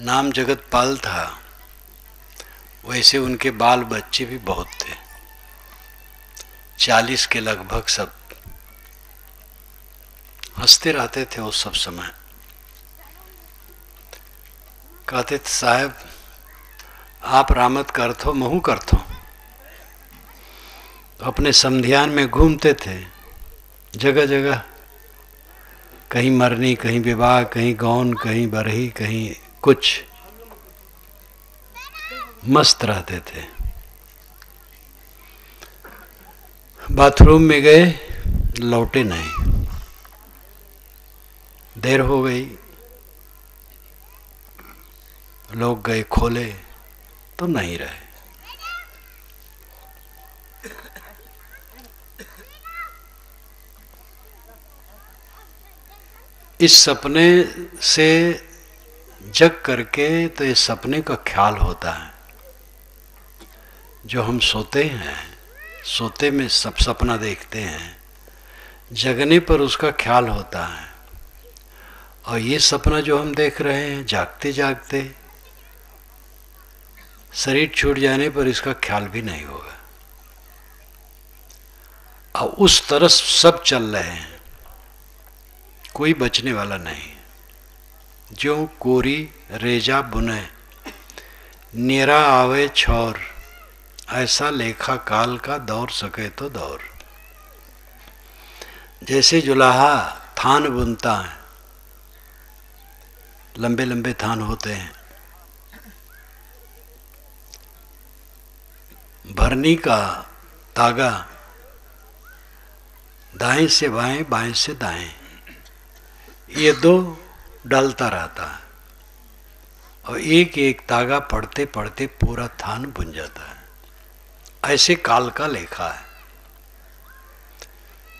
नाम जगतपाल था, वैसे उनके बाल बच्चे भी बहुत थे, 40 के लगभग। सब हंसते रहते थे उस सब समय। कहते थे साहब आप रामत करथो महू करथो। अपने समधियान में घूमते थे जगह जगह, कहीं मरनी, कहीं विवाह, कहीं गौन, कहीं बरही, कहीं कुछ। मस्त रहते थे। बाथरूम में गए, लौटे नहीं, देर हो गई, लोग गए खोले तो नहीं रहे। इस सपने से जग करके तो इस सपने का ख्याल होता है। जो हम सोते हैं, सोते में सब सपना देखते हैं, जगने पर उसका ख्याल होता है। और ये सपना जो हम देख रहे हैं जागते जागते, शरीर छूट जाने पर इसका ख्याल भी नहीं होगा। और उस तरह सब चल रहे हैं, कोई बचने वाला नहीं। जो कोरी रेजा बुने, नेरा आवे छोर, ऐसा लेखा काल का दौर सके तो दौर। जैसे जुलाहा थान बुनता है, लंबे लंबे थान होते हैं, भरनी का तागा दाएं से बाएं, बाएं से दाएं, ये दो डालता रहता है और एक एक तागा पढ़ते पढ़ते पूरा थान बुन जाता है। ऐसे काल का लेखा है।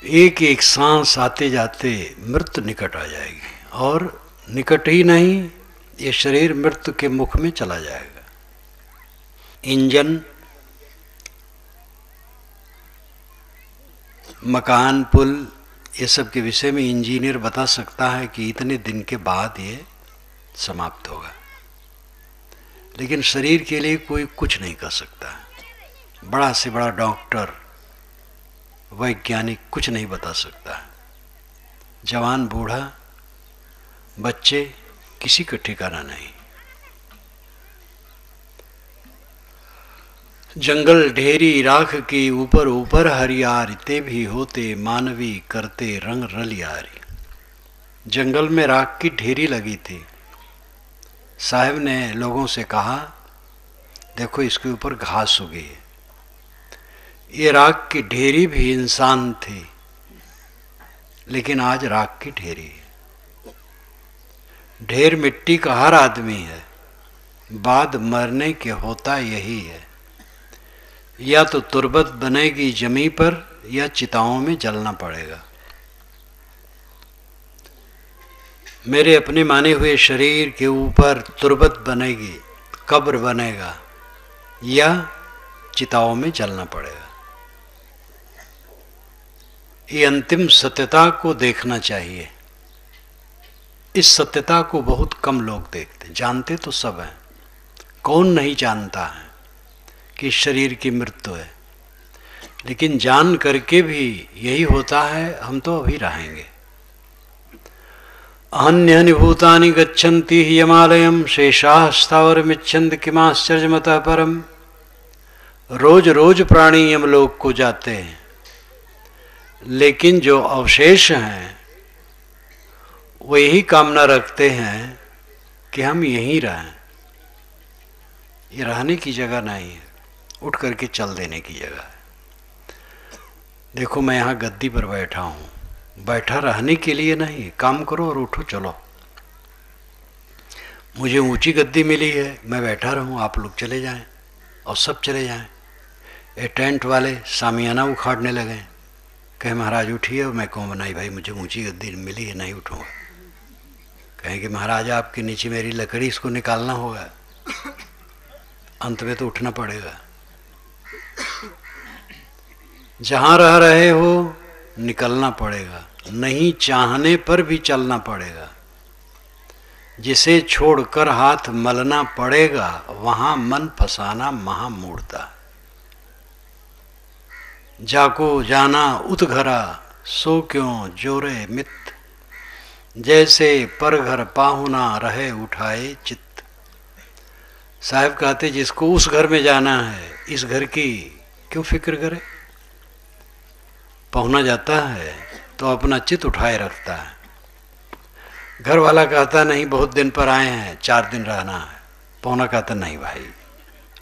एक एक सांस आते जाते मृत्यु निकट आ जाएगी, और निकट ही नहीं, ये शरीर मृत्यु के मुख में चला जाएगा। इंजन, मकान, पुल, ये सब के विषय में इंजीनियर बता सकता है कि इतने दिन के बाद ये समाप्त होगा, लेकिन शरीर के लिए कोई कुछ नहीं कर सकता। बड़ा से बड़ा डॉक्टर, वैज्ञानिक कुछ नहीं बता सकता। जवान, बूढ़ा, बच्चे, किसी का ठिकाना नहीं। जंगल ढेरी राख की ऊपर ऊपर हरियारी, ते भी होते मानवी करते रंग रलियारी। जंगल में राख की ढेरी लगी थी। साहब ने लोगों से कहा देखो इसके ऊपर घास उगी है। ये राख की ढेरी भी इंसान थी, लेकिन आज राख की ढेरी है। ढेर मिट्टी का हर आदमी है, बाद मरने के होता यही है। या तो तुरबत बनेगी जमी पर, या चिताओं में जलना पड़ेगा। मेरे अपने माने हुए शरीर के ऊपर तुरबत बनेगी, कब्र बनेगा, या चिताओं में जलना पड़ेगा। ये अंतिम सत्यता को देखना चाहिए। इस सत्यता को बहुत कम लोग देखते, जानते तो सब हैं। कौन नहीं जानता है कि शरीर की मृत्यु है, लेकिन जान करके भी यही होता है, हम तो अभी रहेंगे। अन्यानि भूतानि गच्छन्ति यमालयम, शेषाः स्थावरमिच्छन्ति किमाश्चर्यमतः परम। रोज रोज प्राणी यमलोक को जाते हैं, लेकिन जो अवशेष हैं वो यही कामना रखते हैं कि हम यहीं रहें। ये रहने की जगह नहीं है, उठ करके चल देने की जगह है। देखो मैं यहाँ गद्दी पर बैठा हूँ, बैठा रहने के लिए नहीं, काम करो और उठो चलो। मुझे ऊंची गद्दी मिली है, मैं बैठा रहूँ, आप लोग चले जाएं और सब चले जाएं। ये टेंट वाले सामियाना उखाड़ने लगे, कहे महाराज उठिए, और मैं कहूँ नहीं भाई मुझे ऊंची गद्दी मिली है, नहीं उठूँगा। कहें कि महाराज आपके नीचे मेरी लकड़ी, इसको निकालना होगा, अंत में तो उठना पड़ेगा। जहाँ रह रहे हो निकलना पड़ेगा, नहीं चाहने पर भी चलना पड़ेगा। जिसे छोड़कर हाथ मलना पड़ेगा वहां मन फसाना महामूढ़ता। जाको जाना उत घरा सो क्यों जोरे मित, जैसे पर घर पाहुना रहे उठाए चित्त। साहब कहते जिसको उस घर में जाना है इस घर की क्यों फिक्र करे। पहुना जाता है तो अपना चित्त उठाए रखता है। घर वाला कहता नहीं बहुत दिन पर आए हैं 4 दिन रहना है। पहुना कहता नहीं भाई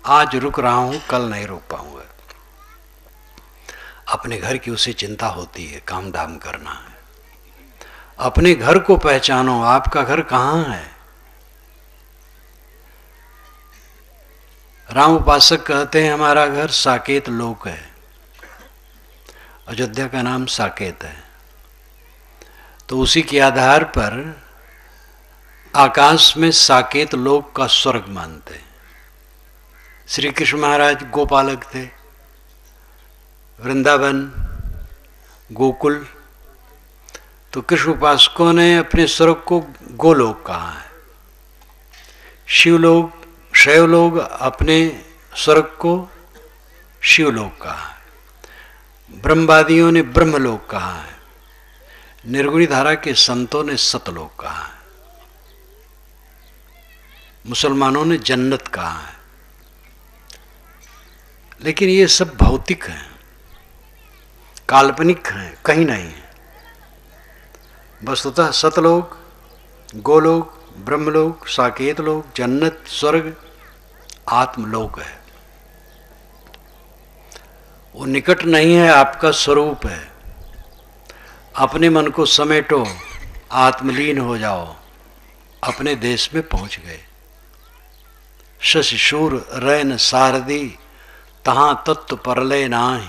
आज रुक रहा हूं कल नहीं रुक पाऊंगा। अपने घर की उसे चिंता होती है, काम धाम करना है। अपने घर को पहचानो, आपका घर कहाँ है। राम उपासक कहते हैं हमारा घर साकेत लोक है। अयोध्या का नाम साकेत है। तो उसी के आधार पर आकाश में साकेत लोक का स्वर्ग मानते हैं। श्री कृष्ण महाराज गोपालक थे। वृंदावन गोकुल, तो कृष्ण उपासकों ने अपने स्वर्ग को गोलोक कहा है। शिवलोक शैवलोक अपने स्वर्ग को शिवलोक कहा है। ब्रह्मवादियों ने ब्रह्मलोक कहा है। निर्गुणी धारा के संतों ने सतलोक कहा है। मुसलमानों ने जन्नत कहा है। लेकिन ये सब भौतिक है, काल्पनिक है, कहीं नहीं है। वस्तुतः सतलोक, गोलोक, ब्रह्मलोक, साकेत लोक, जन्नत, स्वर्ग आत्मलोक है। वो निकट नहीं है, आपका स्वरूप है। अपने मन को समेटो, आत्मलीन हो जाओ, अपने देश में पहुंच गए। शशि शूर रैन सारदी तहां तत्व परले नाहि,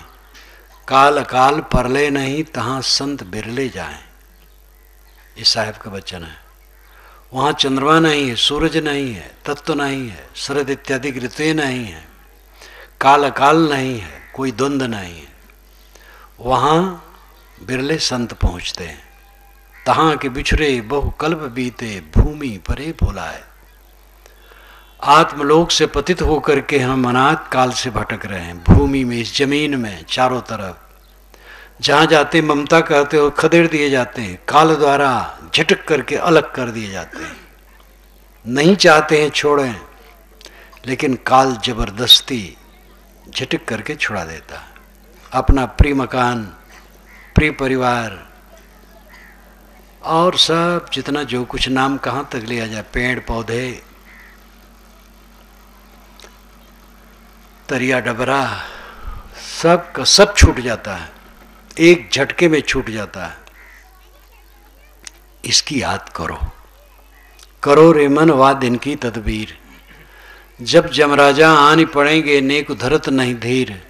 काल काल परले नहीं तहां संत बिरले जाएं। इस साहिब का वचन है। वहाँ चंद्रमा नहीं है, सूरज नहीं है, तत्व नहीं है, शरद इत्यादि ऋतुएं नहीं है, काल काल नहीं है, कोई द्वंद्व नहीं है। वहाँ बिरले संत पहुँचते हैं। तहाँ के बिछड़े बहु कल्प बीते भूमि परे भुलाए। आत्मलोक से पतित होकर के हम अनाथ काल से भटक रहे हैं। भूमि में, इस जमीन में चारों तरफ जहाँ जाते ममता कहते हो खदेड़ दिए जाते हैं। काल द्वारा झटक करके अलग कर दिए जाते हैं। नहीं चाहते हैं छोड़ें, लेकिन काल जबरदस्ती झटक करके छुड़ा देता है। अपना प्रिय मकान, प्रिय परिवार और सब जितना जो कुछ नाम कहाँ तक लिया जाए, पेड़ पौधे, तरिया डबरा, सब का सब छूट जाता है। एक झटके में छूट जाता है। इसकी याद करो, करो रे मन वा दिन की तदबीर। जब जमराजा आनी पड़ेंगे नेक धरत नहीं धीर,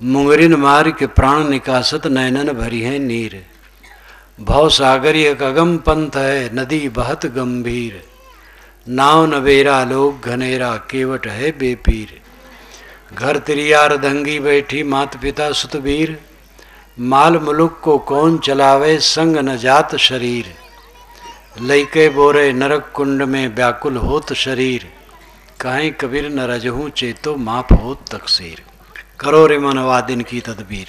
मुंगरिन मार के प्राण निकासत नैनन भरी है नीर। भव सागर एक अगम पंथ है नदी बहत गंभीर, नाव नवेरा लोग घनेरा केवट है बेपीर। घर तिरिया रधंगी बैठी मात पिता सुतबीर, माल मुलुक को कौन चलावे संग न जात शरीर। लइके बोरे नरक कुंड में व्याकुल होत शरीर, कहीं कबीर न रजहूँ चेतो माप होत तकसीर। करो रे मनवा दिन की तदबीर।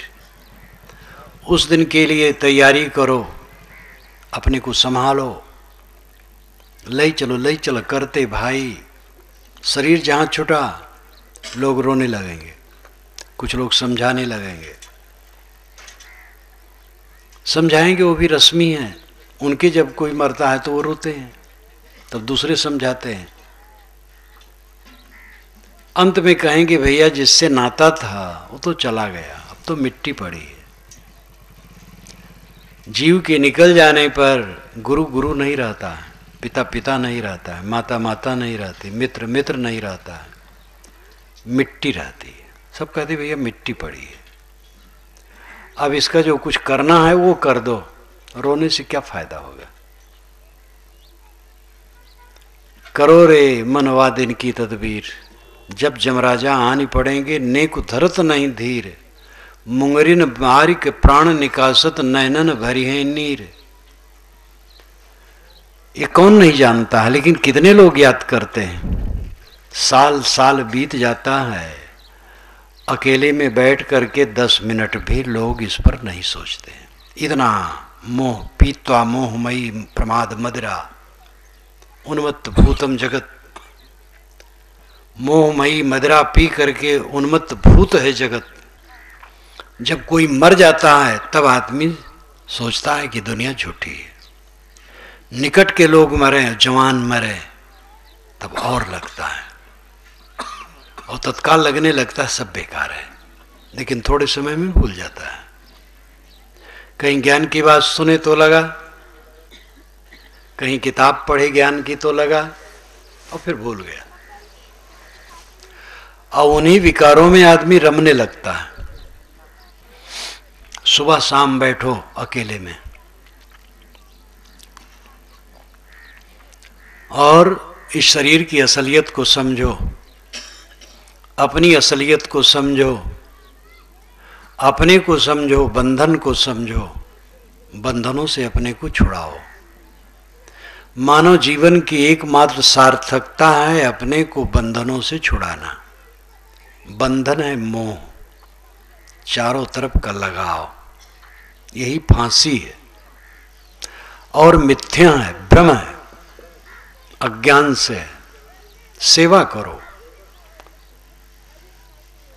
उस दिन के लिए तैयारी करो, अपने को संभालो। ले चलो करते भाई। शरीर जहाँ छुटा लोग रोने लगेंगे, कुछ लोग समझाने लगेंगे। समझाएंगे वो भी रस्मी हैं। उनके जब कोई मरता है तो वो रोते हैं, तब दूसरे समझाते हैं। अंत में कहेंगे भैया जिससे नाता था वो तो चला गया, अब तो मिट्टी पड़ी है। जीव के निकल जाने पर गुरु गुरु नहीं रहता है, पिता पिता नहीं रहता है, माता माता नहीं रहती, मित्र मित्र नहीं रहता है, मिट्टी रहती है। सब कहते भैया मिट्टी पड़ी है, अब इसका जो कुछ करना है वो कर दो, रोने से क्या फायदा होगा। करो रे मनवा दिन की तदबीर। जब जमराजा आनी पड़ेंगे नेक धरत नहीं धीर, मुंगरिन मारी के प्राण निकासत नैनन भरी है नीर। ये कौन नहीं जानता है, लेकिन कितने लोग याद करते हैं। साल साल बीत जाता है, अकेले में बैठ करके 10 मिनट भी लोग इस पर नहीं सोचते। इतना मोह पीत्वा मोहमयी प्रमाद मदिरा उन्मत्त भूतम जगत। मोहमयी मदिरा पी करके उन्मत्त भूत है जगत। जब कोई मर जाता है तब आदमी सोचता है कि दुनिया झूठी है। निकट के लोग मरे, जवान मरे, तब और लगता है, और तत्काल लगने लगता है सब बेकार है, लेकिन थोड़े समय में भूल जाता है। कहीं ज्ञान की बात सुने तो लगा, कहीं किताब पढ़े ज्ञान की तो लगा, और फिर भूल गया। और उन्हीं विकारों में आदमी रमने लगता है। सुबह शाम बैठो अकेले में और इस शरीर की असलियत को समझो, अपनी असलियत को समझो, अपने को समझो, बंधन को समझो, बंधनों से अपने को छुड़ाओ। मानव जीवन की एकमात्र सार्थकता है अपने को बंधनों से छुड़ाना। बंधन है मोह, चारों तरफ का लगाव, यही फांसी है। और मिथ्या है, भ्रम है, अज्ञान से सेवा करो।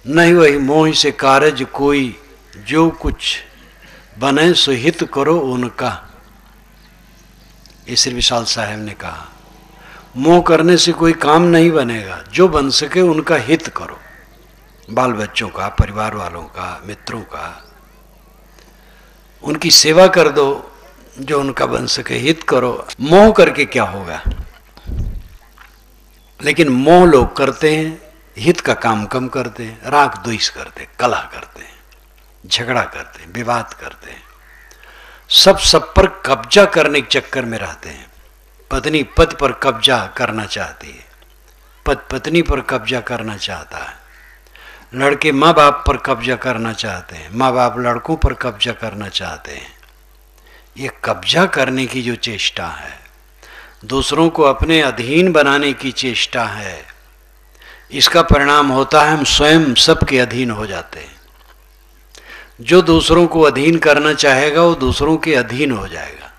नहीं वही मोह से कारज कोई, जो कुछ बने सो हित करो उनका। ये श्री विशाल साहब ने कहा, मोह करने से कोई काम नहीं बनेगा, जो बन सके उनका हित करो। बाल बच्चों का, परिवार वालों का, मित्रों का, उनकी सेवा कर दो, जो उनका बन सके हित करो। मोह करके क्या होगा? लेकिन मोह लोग करते हैं, हित का काम कम करते हैं, राग द्वेष करते हैं, कलह करते हैं, झगड़ा करते हैं, विवाद करते हैं, सब पर कब्जा करने के चक्कर में रहते हैं। पत्नी पति पर कब्जा करना चाहती है, पति पत्नी पर कब्जा करना चाहता है, लड़के माँ बाप पर कब्जा करना चाहते हैं, माँ बाप लड़कों पर कब्जा करना चाहते हैं। ये कब्जा करने की जो चेष्टा है, दूसरों को अपने अधीन बनाने की चेष्टा है, इसका परिणाम होता है हम स्वयं सबके अधीन हो जाते हैं। जो दूसरों को अधीन करना चाहेगा वो दूसरों के अधीन हो जाएगा।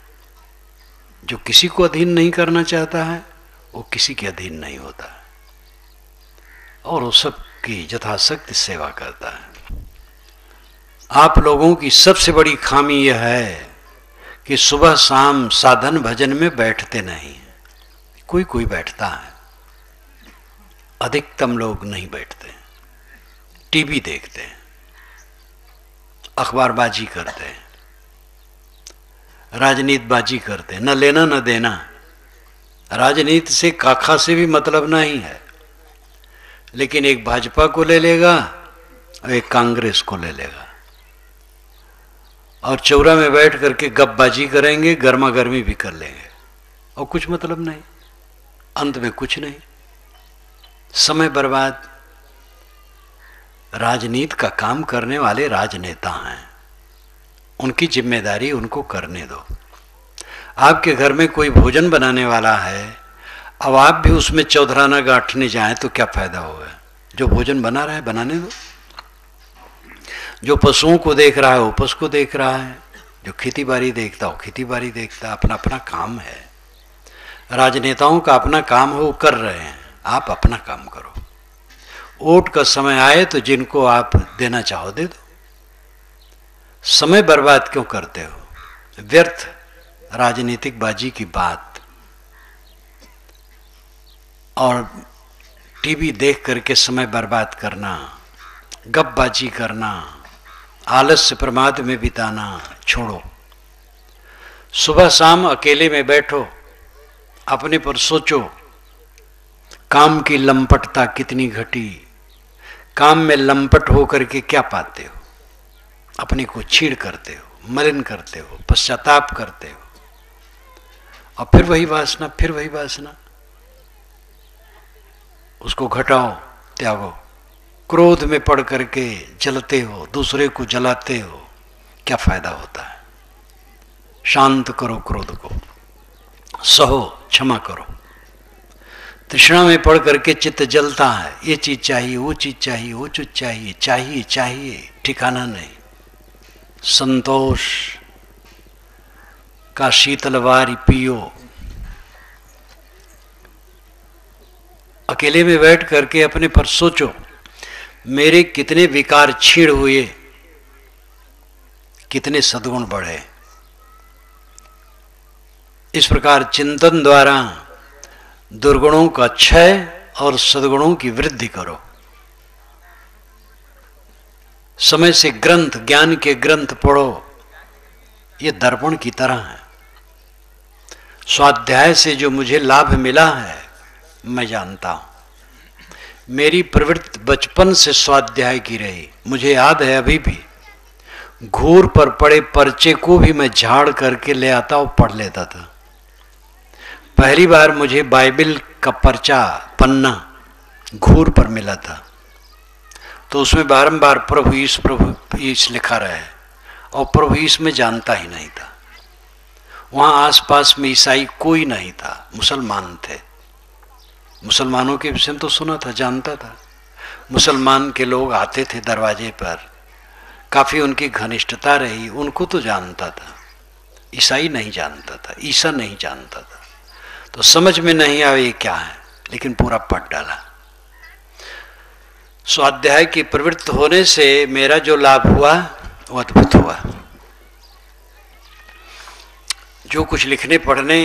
जो किसी को अधीन नहीं करना चाहता है वो किसी के अधीन नहीं होता है, और वो सबकी यथाशक्ति सेवा करता है। आप लोगों की सबसे बड़ी खामी यह है कि सुबह शाम साधन भजन में बैठते नहीं। कोई कोई बैठता है, अधिकतम लोग नहीं बैठते। टीवी देखते हैं, अखबारबाजी करते हैं, राजनीतिबाजी करते हैं, न लेना न देना। राजनीति से काखा से भी मतलब नहीं है, लेकिन एक भाजपा को ले लेगा और एक कांग्रेस को ले लेगा, और चौरा में बैठ करके गपबाजी करेंगे, गर्मा गर्मी भी कर लेंगे, और कुछ मतलब नहीं, अंत में कुछ नहीं, समय बर्बाद। राजनीति का काम करने वाले राजनेता हैं, उनकी जिम्मेदारी उनको करने दो। आपके घर में कोई भोजन बनाने वाला है, अब आप भी उसमें चौधराना गांठने जाएं तो क्या फायदा होगा? जो भोजन बना रहा है बनाने दो। जो पशुओं को देख रहा है वो पशु को देख रहा है, जो खेती बाड़ी देखता हो खेती बाड़ी देखता, अपना अपना काम है। राजनेताओं का अपना काम है, वो कर रहे हैं, आप अपना काम करो। वोट का समय आए तो जिनको आप देना चाहो दे दो। समय बर्बाद क्यों करते हो? व्यर्थ राजनीतिक बाजी की बात और टीवी देख करके समय बर्बाद करना, गपबाजी करना, आलस्य प्रमाद में बिताना छोड़ो। सुबह शाम अकेले में बैठो, अपने पर सोचो, काम की लंपटता कितनी घटी। काम में लंपट होकर के क्या पाते हो? अपने को छीड़ करते हो, मलिन करते हो, पश्चाताप करते हो, और फिर वही वासना, फिर वही वासना। उसको घटाओ, त्यागो। क्रोध में पड़ करके जलते हो, दूसरे को जलाते हो, क्या फायदा होता है? शांत करो क्रोध को, सहो, क्षमा करो। तृष्णा में पड़ करके चित्त जलता है, ये चीज चाहिए, वो चीज चाहिए, वो चीज चाहिए, चाहिए चाहिए, ठिकाना नहीं। संतोष का शीतल वारी पियो। अकेले में बैठ करके अपने पर सोचो, मेरे कितने विकार छीण हुए, कितने सद्गुण बढ़े। इस प्रकार चिंतन द्वारा दुर्गुणों का क्षय और सद्गुणों की वृद्धि करो। समय से ग्रंथ, ज्ञान के ग्रंथ पढ़ो, ये दर्पण की तरह है। स्वाध्याय से जो मुझे लाभ मिला है मैं जानता हूं। मेरी प्रवृत्ति बचपन से स्वाध्याय की रही, मुझे याद है अभी भी। घूर पर पड़े पर्चे को भी मैं झाड़ करके ले आता और पढ़ लेता था। पहली बार मुझे बाइबल का पर्चा, पन्ना घूर पर मिला था, तो उसमें बारंबार प्रभु यीशु लिखा रहा है, और प्रभु यीशु में जानता ही नहीं था। वहां आसपास में ईसाई कोई नहीं था, मुसलमान थे। मुसलमानों के विषय में तो सुना था, जानता था। मुसलमान के लोग आते थे दरवाजे पर, काफी उनकी घनिष्ठता रही, उनको तो जानता था। ईसाई नहीं जानता था, ईसा नहीं जानता था, तो समझ में नहीं आया ये क्या है, लेकिन पूरा पढ़ डाला। स्वाध्याय की प्रवृत्ति होने से मेरा जो लाभ हुआ वो अद्भुत हुआ। जो कुछ लिखने पढ़ने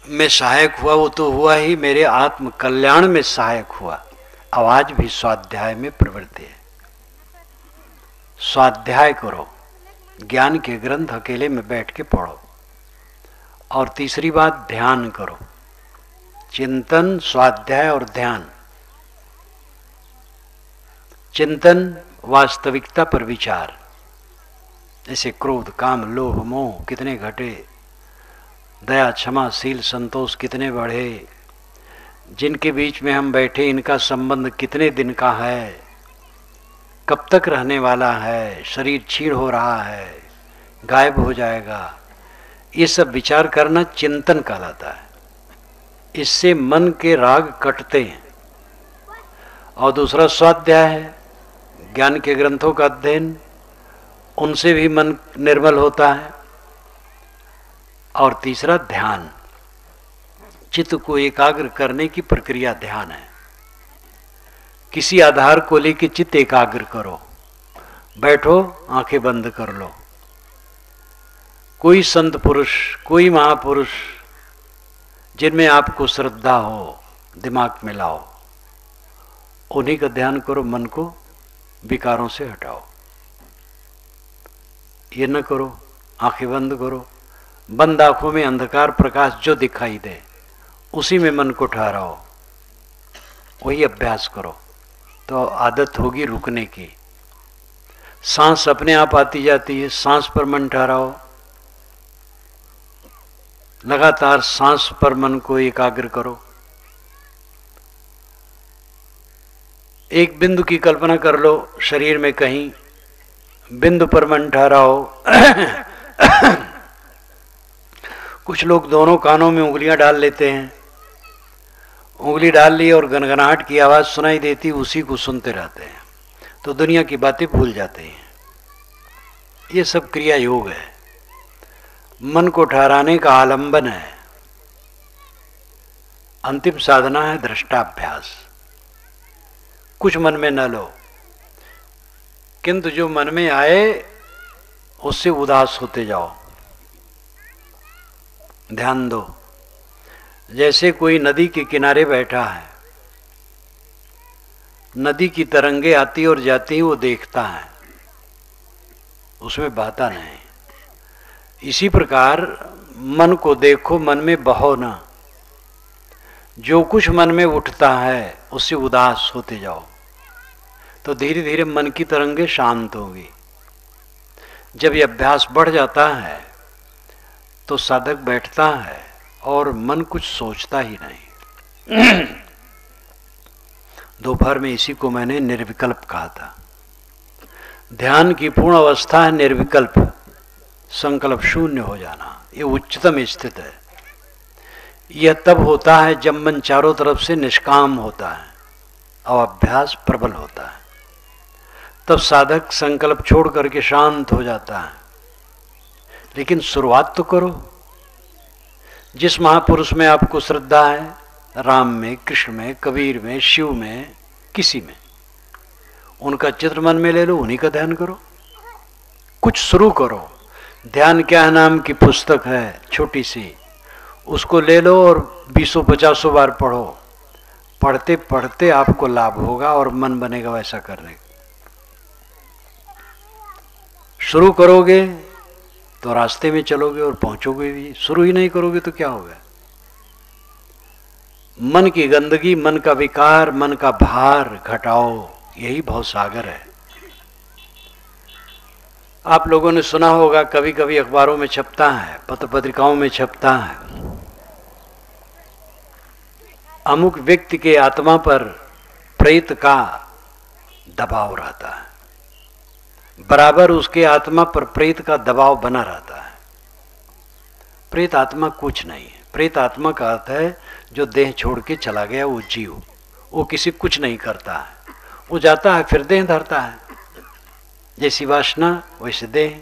में सहायक हुआ वो तो हुआ ही, मेरे आत्म कल्याण में सहायक हुआ। आवाज भी स्वाध्याय में प्रवृत्ति है। स्वाध्याय करो, ज्ञान के ग्रंथ अकेले में बैठ के पढ़ो। और तीसरी बात, ध्यान करो। चिंतन, स्वाध्याय और ध्यान। चिंतन वास्तविकता पर विचार, जैसे क्रोध, काम, लोभ, मोह कितने घटे, दया, क्षमा, शील, संतोष कितने बढ़े, जिनके बीच में हम बैठे इनका संबंध कितने दिन का है, कब तक रहने वाला है, शरीर क्षीण हो रहा है, गायब हो जाएगा, ये सब विचार करना चिंतन कहलाता है। इससे मन के राग कटते हैं। और दूसरा स्वाध्याय है, ज्ञान के ग्रंथों का अध्ययन, उनसे भी मन निर्मल होता है। और तीसरा ध्यान, चित्त को एकाग्र करने की प्रक्रिया ध्यान है। किसी आधार को लेकर चित्त एकाग्र करो, बैठो, आंखें बंद कर लो। कोई संत पुरुष, कोई महापुरुष जिनमें आपको श्रद्धा हो, दिमाग में लाओ, उन्हीं का ध्यान करो, मन को विकारों से हटाओ। ये न करो, आंखें बंद करो, बंद आंखों में अंधकार प्रकाश जो दिखाई दे उसी में मन को ठहराओ, वही अभ्यास करो, तो आदत होगी रुकने की। सांस अपने आप आती जाती है, सांस पर मन ठहराओ, लगातार सांस पर मन को एकाग्र करो। एक बिंदु की कल्पना कर लो शरीर में, कहीं बिंदु पर मन ठहराओ। कुछ लोग दोनों कानों में उंगलियां डाल लेते हैं, उंगली डाल ली और गनगनाहट की आवाज सुनाई देती, उसी को सुनते रहते हैं, तो दुनिया की बातें भूल जाते हैं। ये सब क्रिया योग है, मन को ठहराने का आलंबन है। अंतिम साधना है दृष्टाभ्यास। कुछ मन में न लो, किंतु जो मन में आए उससे उदास होते जाओ, ध्यान दो। जैसे कोई नदी के किनारे बैठा है, नदी की तरंगे आती और जाती वो देखता है, उसमें बहता नहीं। इसी प्रकार मन को देखो, मन में बहो ना। जो कुछ मन में उठता है उससे उदास होते जाओ, तो धीरे धीरे मन की तरंगे शांत होगी। जब ये अभ्यास बढ़ जाता है तो साधक बैठता है और मन कुछ सोचता ही नहीं। दोपहर में इसी को मैंने निर्विकल्प कहा था। ध्यान की पूर्ण अवस्था है निर्विकल्प, संकल्प शून्य हो जाना, ये उच्चतम स्थिति है। यह तब होता है जब मन चारों तरफ से निष्काम होता है और अभ्यास प्रबल होता है। तब साधक संकल्प छोड़ करके शांत हो जाता है। लेकिन शुरुआत तो करो। जिस महापुरुष में आपको श्रद्धा है, राम में, कृष्ण में, कबीर में, शिव में, किसी में, उनका चित्र मन में ले लो, उन्हीं का ध्यान करो। कुछ शुरू करो। ध्यान क्या है नाम की पुस्तक है छोटी सी, उसको ले लो और 20-50 बार पढ़ो। पढ़ते पढ़ते आपको लाभ होगा और मन बनेगा वैसा करने का। शुरू करोगे तो रास्ते में चलोगे और पहुंचोगे भी। शुरू ही नहीं करोगे तो क्या होगा? मन की गंदगी, मन का विकार, मन का भार घटाओ, यही भवसागर है। आप लोगों ने सुना होगा, कभी कभी अखबारों में छपता है, पत्र पत्रिकाओं में छपता है, अमुक व्यक्ति के आत्मा पर प्रेत का दबाव रहता है। बराबर उसके आत्मा पर प्रेत का दबाव बना रहता है। प्रेत आत्मा कुछ नहीं है। प्रेत आत्मा का अर्थ है जो देह छोड़ के चला गया वो जीव। वो किसी कुछ नहीं करता है, वो जाता है फिर देह धरता है। जैसी वासना वैसे देह।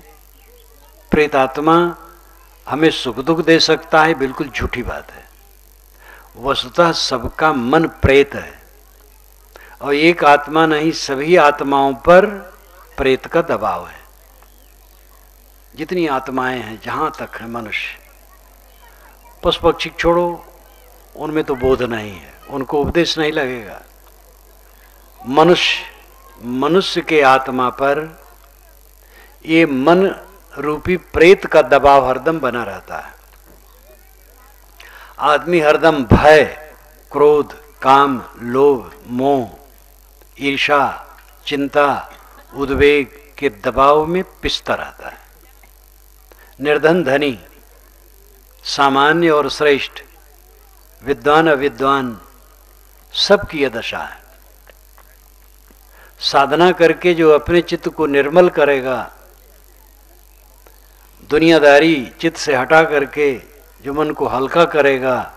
प्रेत आत्मा हमें सुख दुख दे सकता है, बिल्कुल झूठी बात है। वस्तुतः सबका मन प्रेत है और एक आत्मा नहीं, सभी आत्माओं पर प्रेत का दबाव है। जितनी आत्माएं हैं, जहां तक है मनुष्य, पशु पक्षी छोड़ो, उनमें तो बोध नहीं है, उनको उपदेश नहीं लगेगा। मनुष्य के आत्मा पर ये मन रूपी प्रेत का दबाव हरदम बना रहता है। आदमी हरदम भय, क्रोध, काम, लोभ, मोह, ईर्ष्या, चिंता, उद्वेग के दबाव में पिसता रहता है। निर्धन धनी, सामान्य और श्रेष्ठ, विद्वान अविद्वान, सबकी यह दशा है। साधना करके जो अपने चित्त को निर्मल करेगा, दुनियादारी चित्त से हटा करके जो मन को हल्का करेगा,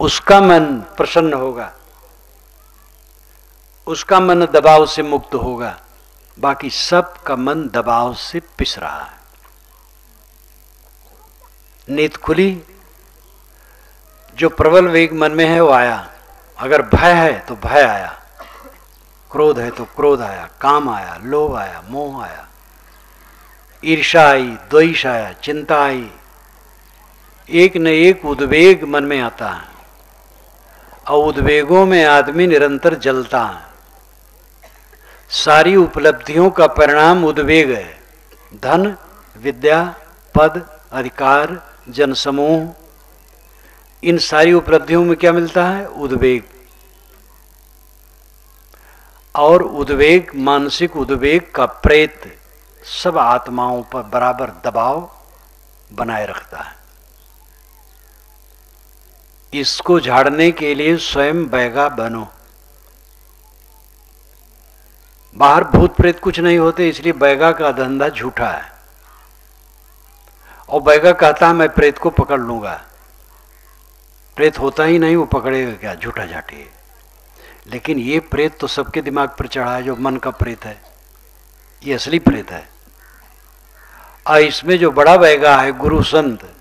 उसका मन प्रसन्न होगा, उसका मन दबाव से मुक्त होगा। बाकी सबका मन दबाव से पिस रहा है। नींद खुली, जो प्रबल वेग मन में है वो आया। अगर भय है तो भय आया, क्रोध है तो क्रोध आया, काम आया, लोभ आया, मोह आया, ईर्ष्या आई, द्वेष आया, चिंता आई। एक न एक उद्वेग मन में आता है और उद्वेगों में आदमी निरंतर जलता है। सारी उपलब्धियों का परिणाम उद्वेग है। धन, विद्या, पद, अधिकार, जनसमूह, इन सारी उपलब्धियों में क्या मिलता है? उद्वेग। और उद्वेग, मानसिक उद्वेग का प्रेत सब आत्माओं पर बराबर दबाव बनाए रखता है। इसको झाड़ने के लिए स्वयं बैगा बनो। बाहर भूत प्रेत कुछ नहीं होते, इसलिए बैगा का धंधा झूठा है। और बैगा कहता है मैं प्रेत को पकड़ लूंगा। प्रेत होता ही नहीं, वो पकड़ेगा क्या? झूठा झाटी है। लेकिन ये प्रेत तो सबके दिमाग पर चढ़ा है, जो मन का प्रेत है, ये असली प्रेत है। और इसमें जो बड़ा बैगा है, गुरु संत,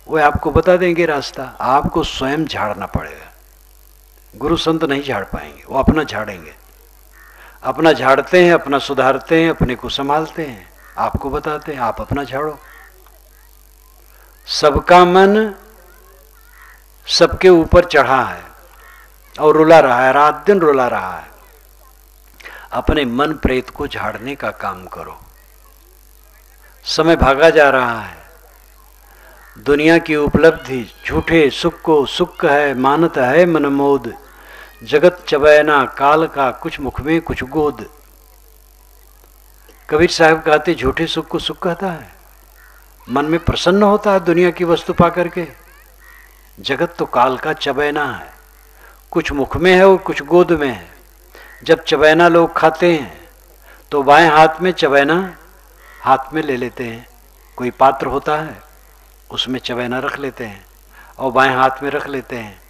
वो आपको बता देंगे रास्ता। आपको स्वयं झाड़ना पड़ेगा। गुरु संत नहीं झाड़ पाएंगे, वो अपना झाड़ेंगे। अपना झाड़ते हैं, अपना सुधारते हैं, अपने को संभालते हैं, आपको बताते हैं, आप अपना झाड़ो। सबका मन सबके ऊपर चढ़ा है और रुला रहा है, रात दिन रुला रहा है। अपने मन प्रेत को झाड़ने का काम करो। समय भागा जा रहा है। दुनिया की उपलब्धि झूठे सुख को सुख है मानत है मनमोद। जगत चबैना काल का कुछ मुख में कुछ गोद। कबीर साहब कहते झूठे सुख को सुख कहता है। मन में प्रसन्न होता है दुनिया की वस्तु पा करके। जगत तो काल का चबैना है, कुछ मुख में है और कुछ गोद में है। जब चबैना लोग खाते हैं तो बाएं हाथ में चबैना हाथ में ले लेते हैं। कोई पात्र होता है उसमें चबैना रख लेते हैं और बाएं हाथ में रख लेते हैं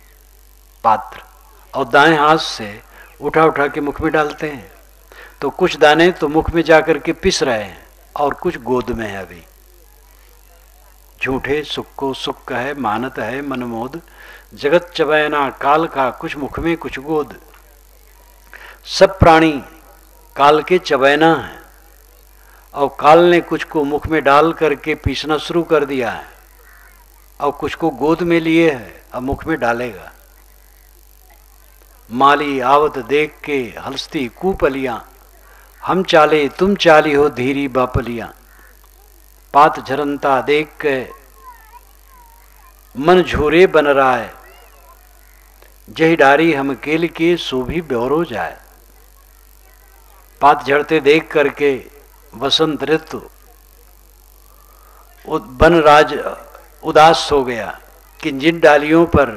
पात्र, और दाएं हाथ से उठा उठा के मुख में डालते हैं। तो कुछ दाने तो मुख में जाकर के पिस रहे हैं और कुछ गोद में है अभी। झूठे सुख को सुख कहे मानत है मनमोद, जगत चबैना काल का कुछ मुख में कुछ गोद। सब प्राणी काल के चबैना है, और काल ने कुछ को मुख में डाल करके पीसना शुरू कर दिया है, और कुछ को गोद में लिए है, अब मुख में डालेगा। माली आवत देख के हंसती कूपलियां, हम चाले तुम चाली हो धीरी बापलियां। पात झरनता देख के मन झूरे बन रहा है, जही डारी हम केल के सो भी ब्योरो जाए। पात झड़ते देख करके वसंत ऋतु बनराज उदास हो गया कि जिन डालियों पर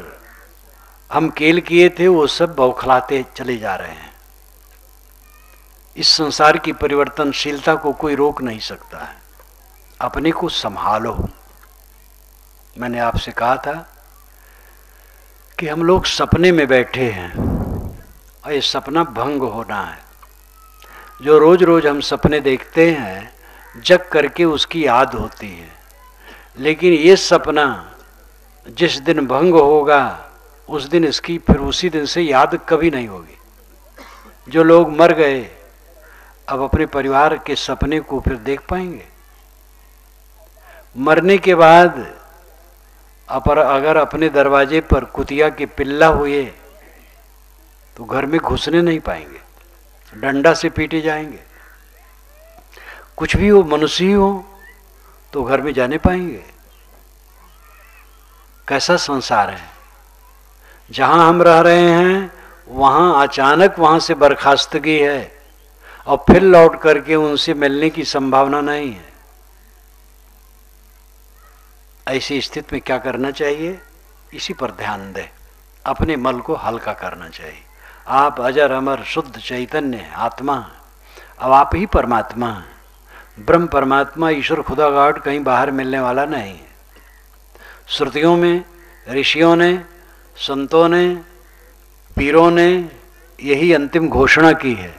हम केल किए थे वो सब बौखलाते चले जा रहे हैं। इस संसार की परिवर्तनशीलता को कोई रोक नहीं सकता है। अपने को संभालो। मैंने आपसे कहा था कि हम लोग सपने में बैठे हैं और ये सपना भंग होना है। जो रोज रोज हम सपने देखते हैं जग करके उसकी याद होती है, लेकिन ये सपना जिस दिन भंग होगा उस दिन इसकी फिर उसी दिन से याद कभी नहीं होगी। जो लोग मर गए अब अपने परिवार के सपने को फिर देख पाएंगे? मरने के बाद अगर अपने दरवाजे पर कुतिया के पिल्ला हुए तो घर में घुसने नहीं पाएंगे, डंडा से पीटे जाएंगे। कुछ भी हो, मनुष्य ही हो तो घर में जाने पाएंगे? कैसा संसार है। जहां हम रह रहे हैं वहां अचानक वहां से बर्खास्तगी है और फिर लौट करके उनसे मिलने की संभावना नहीं है। ऐसी स्थिति में क्या करना चाहिए? इसी पर ध्यान दें, अपने मन को हल्का करना चाहिए। आप अजर अमर शुद्ध चैतन्य आत्मा, अब आप ही परमात्मा हैं। ब्रह्म परमात्मा ईश्वर खुदा गॉड कहीं बाहर मिलने वाला नहीं है। श्रुतियों में ऋषियों ने, संतों ने, पीरों ने यही अंतिम घोषणा की है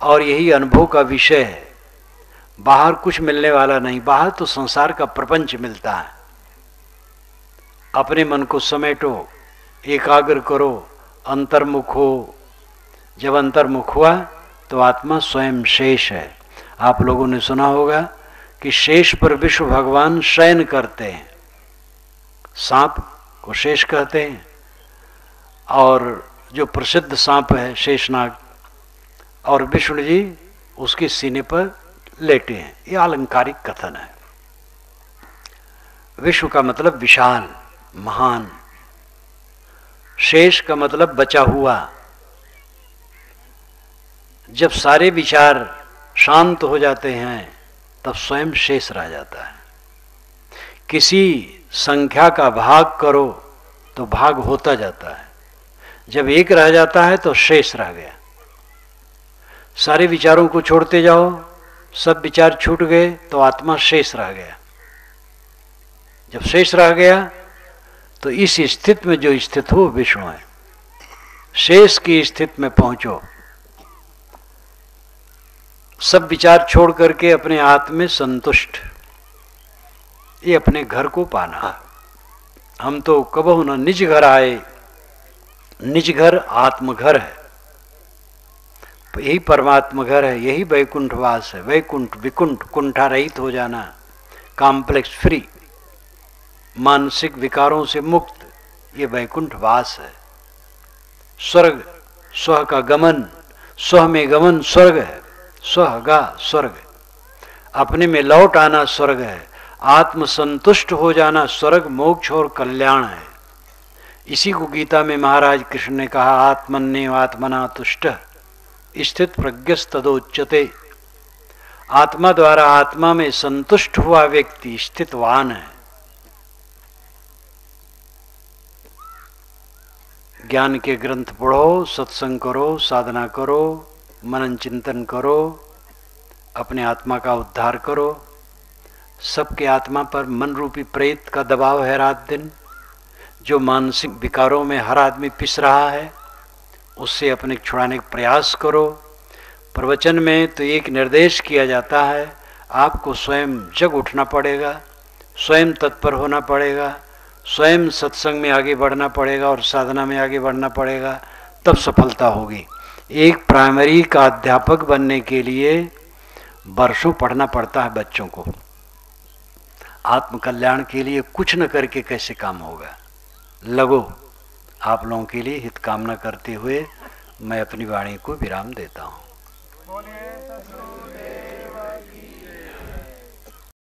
और यही अनुभव का विषय है। बाहर कुछ मिलने वाला नहीं, बाहर तो संसार का प्रपंच मिलता है। अपने मन को समेटो, एकाग्र करो, अंतर्मुख हो। जब अंतर्मुख हुआ तो आत्मा स्वयं शेष है। आप लोगों ने सुना होगा कि शेष पर विष्णु भगवान शयन करते हैं। सांप को शेष कहते हैं और जो प्रसिद्ध सांप है शेषनाग, और विष्णु जी उसके सीने पर लेटे हैं। यह अलंकारिक कथन है। विश्व का मतलब विशाल, महान। शेष का मतलब बचा हुआ। जब सारे विचार शांत हो जाते हैं तब स्वयं शेष रह जाता है। किसी संख्या का भाग करो तो भाग होता जाता है। जब एक रह जाता है तो शेष रह गया। सारे विचारों को छोड़ते जाओ, सब विचार छूट गए तो आत्मा शेष रह गया। जब शेष रह गया तो इस स्थिति में जो स्थित हो विष्णु है। शेष की स्थिति में पहुंचो। सब विचार छोड़ करके अपने आत्म में संतुष्ट, ये अपने घर को पाना। हम तो कबहु न निज घर आए, निज घर आत्मघर है। यही परमात्मा घर है, यही वैकुंठवास है। वैकुंठ विकुंठ, कुंठा रहित हो जाना, कॉम्प्लेक्स फ्री, मानसिक विकारों से मुक्त, ये वैकुंठवास है। स्वर्ग, स्व का गमन, स्व में गमन स्वर्ग है। स्वगा स्वर्ग, अपने में लौट आना स्वर्ग है। आत्म संतुष्ट हो जाना स्वर्ग, मोक्ष और कल्याण है। इसी को गीता में महाराज कृष्ण ने कहा, आत्मन्येव आत्मना तुष्टः स्थित प्रज्ञस्तदोच्यते। आत्मा द्वारा आत्मा में संतुष्ट हुआ व्यक्ति स्थितवान है। ज्ञान के ग्रंथ पढ़ो, सत्संग करो, साधना करो, मनन चिंतन करो, अपने आत्मा का उद्धार करो। सबके आत्मा पर मन रूपी प्रेत का दबाव है रात दिन। जो मानसिक विकारों में हर आदमी पिस रहा है, उससे अपने छुड़ाने का प्रयास करो। प्रवचन में तो एक निर्देश किया जाता है, आपको स्वयं जग उठना पड़ेगा, स्वयं तत्पर होना पड़ेगा, स्वयं सत्संग में आगे बढ़ना पड़ेगा और साधना में आगे बढ़ना पड़ेगा, तब सफलता होगी। एक प्राइमरी का अध्यापक बनने के लिए वर्षों पढ़ना पड़ता है बच्चों को। आत्मकल्याण के लिए कुछ न करके कैसे काम होगा। लगो। आप लोगों के लिए हित कामना करते हुए मैं अपनी वाणी को विराम देता हूँ।